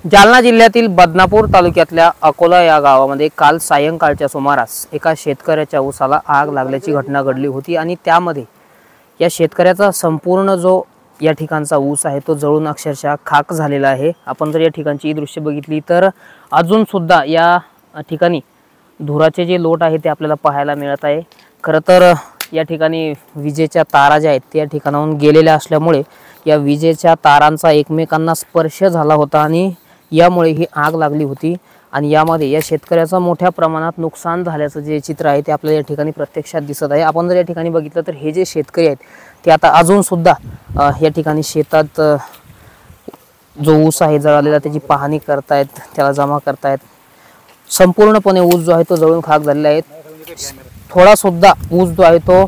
जालना जिल्ह्यातील बदनापूर तालुक्यातल्या अकोला या गावामध्ये काल सायंकाळच्या सुमारास एका शेतकऱ्याच्या ऊसाला आग लागल्याची घटना घडली होती आणि त्यामध्ये या शेतकऱ्याचा संपूर्ण जो या ठिकाणचा ऊस आहे तो जळून अक्षरशः खाक झालेला आहे। आपण जर या ठिकाणची दृश्य बघितली तर अजून सुद्धा या ठिकाणी धुराचे जे लोट आहे ते आपल्याला पाहायला मिळत आहे। खरं तर या ठिकाणी विजेच्या तारा ज्या आहेत त्या ठिकाणाहून गेलेल्या असल्यामुळे या विजेच्या तारांचा एकमेकांना स्पर्श झाला होता आणि यामुळे ही आग लागली होती आणि यामध्ये या शेतकऱ्याचं मोठ्या प्रमाणात नुकसान झाल्याचं जे चित्र आहे ते आपल्याला या ठिकाणी प्रत्यक्षात दिसत आहे। आपण जर या ठिकाणी बघितलं तर हे जे शेतकरी आहेत ते आता अजून सुद्धा या ठिकाणी शेतात जो ऊस आहे जळालेला त्याची पाहणी करतायत, त्याला जमा करतायत। संपूर्णपणे ऊस जो आहे तो जळून खाक झालेला आहे। थोडा सुद्धा ऊस जो आहे तो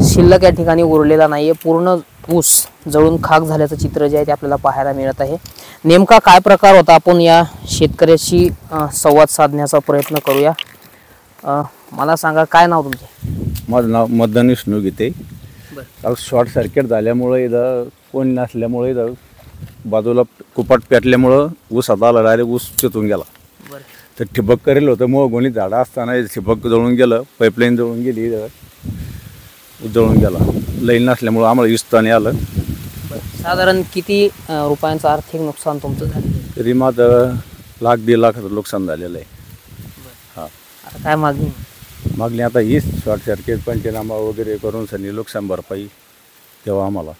शिल्लक या ठिकाणी उरलेला नाहीये। पूर्ण ऊस जळून खाक झाल्याचं चित्र जे आहे ते आपल्याला पाहायला मिळत आहे। नेमका काय प्रकार होता आपण या शेतकऱ्याशी संवाद साधण्याचा प्रयत्न करूया। मला सांगा, काय नाव तुमचं? माझं नाव मदन विष्णू गीते। काल शॉर्ट सर्किट झाल्यामुळे इथं कोण नसल्यामुळे इथं बाजूला कुपाट पेटल्यामुळं ऊस आता आला, डायरेक्ट ऊस चितून गेला। तर ठिबक करेल होतं, मग कोणी झाडं असताना ठिबक जळून गेलं, पाईपलाईन जळून गेली, जळून गेला। लाईन नसल्यामुळं आम्हाला इस्ताने आलं। साधारण किती रुपयांचं आर्थिक नुकसान तुमचं झालं? तरी माझं लाख 1.5 लाखाचं नुकसान झालेलं आहे। हां, आता काय मागणी? मागणी आता हीच शॉर्ट सर्किट पंचनामा वगैरे करून सनी नुकसान भरपाई तेव्हा आम्हाला।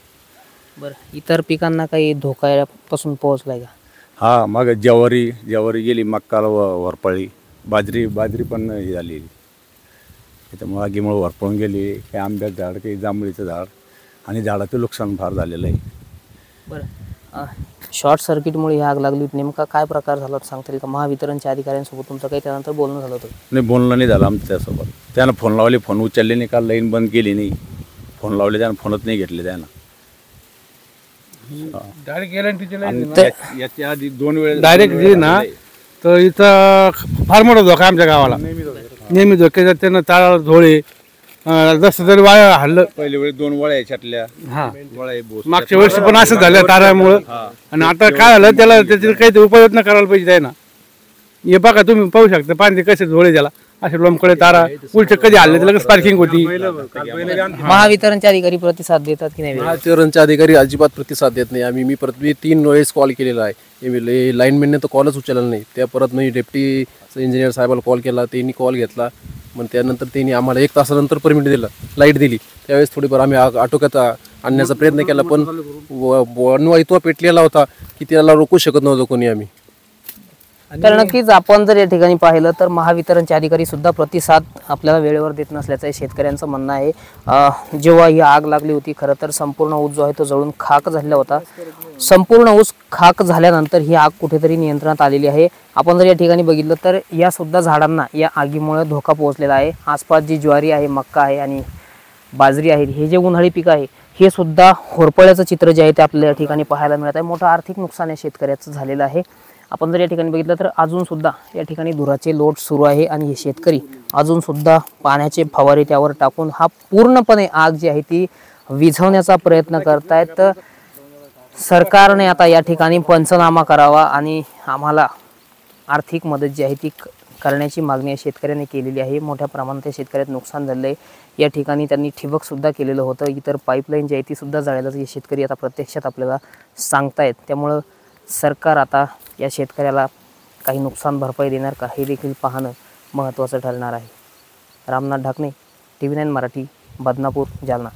बरं, इतर पिकांना काही धोक्यापासून पोहोचलाय का? हां, मग ज्वारी गेली, मक्काला वरपळी, बाजरी पण ही झाली। त्याच्यामुळे आगीमुळे वरपळून गेली, काही आंब्याचं झाड, काही जांभळीचं झाड आणि झाडाचं नुकसान फार झालेलं आहे। बरं, शॉर्ट सर्किटमुळे ही आग लागली, नेमका काय प्रकार झाला सांगता येईल का? महावितरणच्या अधिकाऱ्यांसोबत तुमचं काही त्यानंतर बोलणं झालं होतं? नाही, बोलणं नाही झालं आमचं त्यासोबत। त्यानं फोन लावले, फोन उचलले नाही, काल लाईन बंद केली नाही, फोन लावले त्यानं, फोनच नाही घेतले त्यानं। याच्या आधी 2 वेळेस डायरेक्ट जे ना, तर इथं फार मोठा धोका आमच्या गावाला, नेहमी धोक्याचा त्यानं ताळा झोळे जसं तरी वाया हल्लं। पहिल्या वेळी 2 वळ्या याच्यातल्या, हा, वळ्या बोस मागच्या वर्षी पण असं झालं तारामुळं। आणि आता काय झालं, त्याला त्याची काही उपाययोजना करायला पाहिजे ना। हे बघा, तुम्ही पाहू शकता पाणी कसे झोळे त्याला, असे लोंबकडे तारा उलट कधी हल्ले त्याला स्पार्किंग होती। महावितरणचे अधिकारी प्रतिसाद देतात की नाही? महावितरणचे अधिकारी अजिबात प्रतिसाद देत नाही। मी 3 वेळेस कॉल केलेला आहे, लाईनमॅनने तर कॉलच उचलला नाही। त्या परत मी डेप्टी इंजिनियर साहेबाला कॉल केला, त्यांनी कॉल घेतला, मग त्यानंतर त्यांनी आम्हाला 1 तासानंतर परमिट दिलं, लाईट दिली। त्यावेळेस थोडीफार आम्ही आटोक्यात आणण्याचा प्रयत्न केला, पण वनवा इतका पेटलेला होता की त्याला रोखू शकत नव्हतं कोणी आम्ही। तर नक्कीच आपण जर या ठिकाणी पाहिलं तर महावितरणचे अधिकारी सुद्धा प्रतिसाद आपल्याला वेळेवर देत नसल्याचं शेतकऱ्यांचं म्हणणं आहे। जेव्हा ही आग लागली होती, खरं तर संपूर्ण ऊस जो आहे तो जळून खाक झालेला होता। संपूर्ण ऊस खाक झाल्यानंतर ही आग कुठेतरी नियंत्रणात आलेली आहे। आपण जर या ठिकाणी बघितलं तर या सुद्धा झाडांना या आगीमुळे धोका पोहोचलेला आहे। आसपास जी ज्वारी आहे, मक्का आहे आणि बाजरी आहे, हे जे उन्हाळी पीक आहे हे सुद्धा होरपळ्याचं चित्र जे आहे ते आपल्याला या ठिकाणी पाहायला मिळत आहे। मोठं आर्थिक नुकसान या शेतकऱ्याचं झालेलं आहे। आपण जर या ठिकाणी बघितलं तर अजून सुद्धा या ठिकाणी धुराचे लोट सुरू आहे आणि हे शेतकरी अजून सुद्धा पाण्याचे फवारे त्यावर टाकून हा पूर्णपणे आग जी आहे ती विझवण्याचा प्रयत्न करतायत। सरकारने आता या ठिकाणी पंचनामा करावा आणि आम्हाला आर्थिक मदत जी आहे ती करण्याची मागणी या शेतकऱ्यांनी केलेली आहे। मोठ्या प्रमाणात या शेतकऱ्याचं नुकसान झालं आहे। या ठिकाणी त्यांनी ठिबक सुद्धा केलेलं होतं, इतर पाईपलाईन जी आहे ती सुद्धा जाळल्याचं हे शेतकरी आता प्रत्यक्षात आपल्याला सांगतायत। त्यामुळं सरकार आता या शेतकऱ्याला काही नुकसान भरपाई देणार का हे देखील पाहणं महत्त्वाचं ठरणार आहे। रामनाथ ढाकणे, TV9 मराठी, बदनापूर, जालना।